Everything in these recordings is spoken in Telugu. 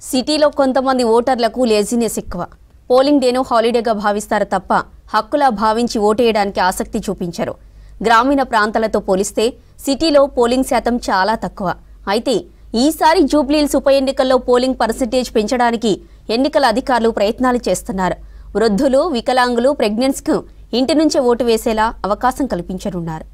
సిటీలో కొంతమంది ఓటర్లకు లేజినెస్ ఎక్కువ. పోలింగ్ డేను హాలిడేగా భావిస్తారు తప్ప హక్కులా భావించి ఓటేయడానికి ఆసక్తి చూపించరు. గ్రామీణ ప్రాంతాలతో పోలిస్తే సిటీలో పోలింగ్ శాతం చాలా తక్కువ. అయితే ఈసారి జూబ్లీహిల్స్ ఉప ఎన్నికల్లో పోలింగ్ పర్సెంటేజ్ పెంచడానికి ఎన్నికల అధికారులు ప్రయత్నాలు చేస్తున్నారు. వృద్ధులు, వికలాంగులు, ప్రెగ్నెంట్స్కు ఇంటి నుంచే ఓటు వేసేలా అవకాశం కల్పించనున్నారు.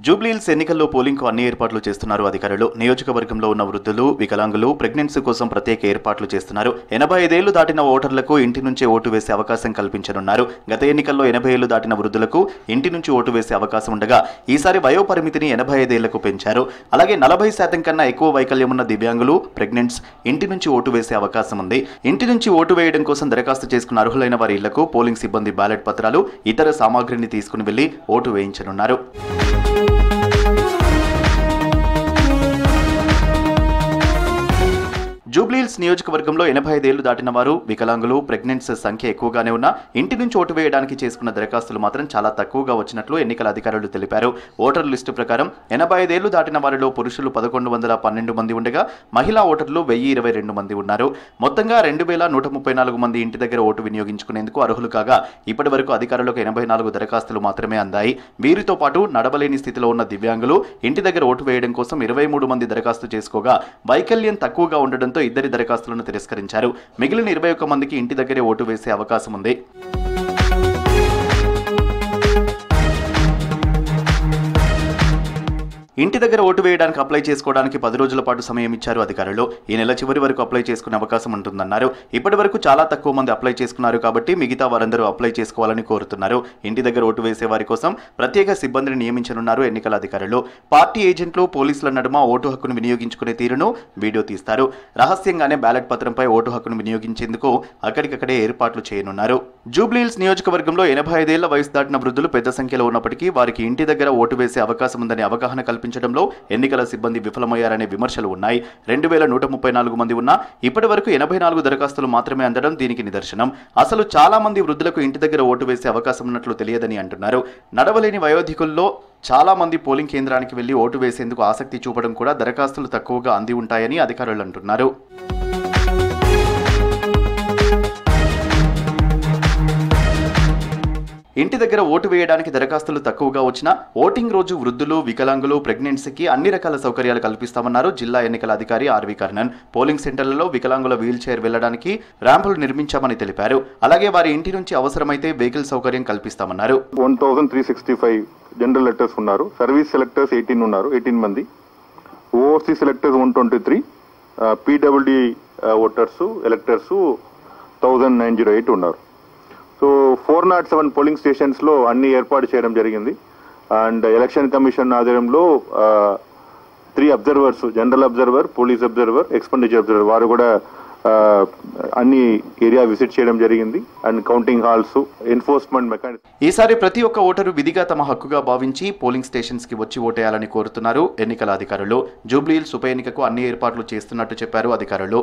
జూబ్లీహిల్స్ ఎన్నికల్లో పోలింగ్కు అన్ని ఏర్పాట్లు చేస్తున్నారు అధికారులు. నియోజకవర్గంలో ఉన్న వృద్ధులు, వికలాంగులు, ప్రెగ్నెన్సీ కోసం ప్రత్యేక ఏర్పాట్లు చేస్తున్నారు. 85 ఏళ్లు దాటిన ఓటర్లకు ఇంటి నుంచే ఓటు వేసే అవకాశం కల్పించనున్నారు. గత ఎన్నికల్లో 80 ఏళ్లు దాటిన వృద్ధులకు ఇంటి నుంచి ఓటు వేసే అవకాశం ఉండగా ఈసారి వయోపరిమితిని 85 ఏళ్లకు పెంచారు. అలాగే 40% కన్నా ఎక్కువ వైకల్యం ఉన్న దివ్యాంగులు, ప్రెగ్నెంట్స్ ఇంటి నుంచి ఓటు వేసే అవకాశం ఉంది. ఇంటి నుంచి ఓటు వేయడం కోసం దరఖాస్తు చేసుకున్న అర్హులైన వారి ఇళ్లకు పోలింగ్ సిబ్బంది బ్యాలెట్ పత్రాలు, ఇతర సామాగ్రిని తీసుకుని వెళ్లి ఓటు వేయించనున్నారు. జూబ్లీహిల్స్ నియోజకవర్గంలో 85 ఏళ్లు దాటిన వారు, వికలాంగులు, ప్రెగ్నెంట్స్ సంఖ్య ఎక్కువగానే ఉన్నా ఇంటి నుంచి ఓటు వేయడానికి చేసుకున్న దరఖాస్తులు మాత్రం చాలా తక్కువగా వచ్చినట్లు ఎన్నికల అధికారులు తెలిపారు. ఓటర్ లిస్టు ప్రకారం 85 ఏళ్లు దాటిన వారిలో పురుషులు 1112 మంది ఉండగా మహిళా ఓటర్లు 1022 మంది ఉన్నారు. మొత్తంగా 2134 మంది ఇంటి దగ్గర ఓటు వినియోగించుకునేందుకు అర్హులు కాగా ఇప్పటి వరకు అధికారులకు 84 దరఖాస్తులు మాత్రమే అందాయి. వీరితో పాటు నడవలేని స్థితిలో ఉన్న దివ్యాంగులు ఇంటి దగ్గర ఓటు వేయడం కోసం 23 మంది దరఖాస్తు చేసుకోగా వైకల్యం తక్కువగా ఉండడంతో ఇద్దరి దరఖాస్తులను తిరస్కరించారు. మిగిలిన 21 మందికి ఇంటి దగ్గరే ఓటు వేసే అవకాశం ఉంది. ఇంటి దగ్గర ఓటు వేయడానికి అప్లై చేసుకోవడానికి 10 రోజుల పాటు సమయం ఇచ్చారు అధికారులు. ఈ నెల చివరి వరకు అప్లై చేసుకునే అవకాశం ఉంటుందన్నారు. ఇప్పటి వరకు చాలా తక్కువ మంది అప్లై చేసుకున్నారు కాబట్టి మిగతా వారందరూ అప్లై చేసుకోవాలని కోరుతున్నారు. ఇంటి దగ్గర ఓటు వేసే వారి కోసం ప్రత్యేక సిబ్బందిని నియమించనున్నారు ఎన్నికల అధికారులు. పార్టీ ఏజెంట్లు, పోలీసుల నడుమ ఓటు హక్కును వినియోగించుకునే తీరును వీడియో తీస్తారు. రహస్యంగానే బ్యాలెట్ పత్రంపై ఓటు హక్కును వినియోగించేందుకు అక్కడికక్కడే ఏర్పాట్లు చేయనున్నారు. జూబ్లీహిల్స్ నియోజకవర్గంలో 85 ఏళ్ల వయసు దాటిన వృద్ధులు పెద్ద సంఖ్యలో ఉన్నప్పటికీ వారికి ఇంటి దగ్గర ఓటు వేసే అవకాశం ఉందనే అవగాహన కల్పించడంలో ఎన్నికల సిబ్బంది విఫలమయ్యారనే విమర్శలు ఉన్నాయి. 2134 మంది ఉన్నా ఇప్పటి వరకు 84 దరఖాస్తులు మాత్రమే అందడం దీనికి నిదర్శనం. అసలు చాలా మంది వృద్ధులకు ఇంటి దగ్గర ఓటు వేసే అవకాశం ఉన్నట్లు తెలియదని అంటున్నారు. నడవలేని వయోధికుల్లో చాలా మంది పోలింగ్ కేంద్రానికి వెళ్లి ఓటు వేసేందుకు ఆసక్తి చూపడం కూడా దరఖాస్తులు తక్కువగా అంది ఉంటాయని అధికారులు అంటున్నారు. ఇంటి దగ్గర ఓటు వేయడానికి దరఖాస్తులు తక్కువగా వచ్చినా ఓటింగ్ రోజు వృద్ధులు, వికలాంగులు, ప్రెగ్నెన్సీకి అన్ని రకాల సౌకర్యాలు కల్పిస్తామన్నారు జిల్లా ఎన్నికల అధికారి ఆర్వి కర్ణన్. పోలింగ్ సెంటర్లలో వికలాంగుల వీల్ చైర్ వెళ్లడానికి ర్యాంపులు నిర్మించామని తెలిపారు. అలాగే వారి ఇంటి నుంచి అవసరమైతే వెహికల్ సౌకర్యం కల్పిస్తామన్నారు. 1365 జనరల్ ఎలక్టర్స్ ఉన్నారు. సర్వీస్ సెలెక్టర్స్ 18 మంది. Overseas selectors 123, PWD voters electors 1908 ఉన్నారు. సో 407 పోలింగ్ స్టేషన్స్ లో అన్ని ఏర్పాటు చేయడం జరిగింది. అండ్ ఎలక్షన్ కమిషన్ ఆధ్వర్యంలో 3 observers, general observer, police observer, expenditure observer వారు కూడా అన్ని ఏరియా విజిట్ చేయడం జరిగింది. And counting halls, enforcement mechanism. ఈసారి ప్రతి ఒక్క ఓటరు విధిగా తమ హక్కుగా భావించి పోలింగ్ స్టేషన్స్ కి వచ్చి ఓటేయాలని కోరుతున్నారు ఎన్నికల అధికారులు. జూబ్లీహిల్స్ ఉప ఎన్నికకు అన్ని ఏర్పాట్లు చేస్తున్నట్టు చెప్పారు అధికారులు.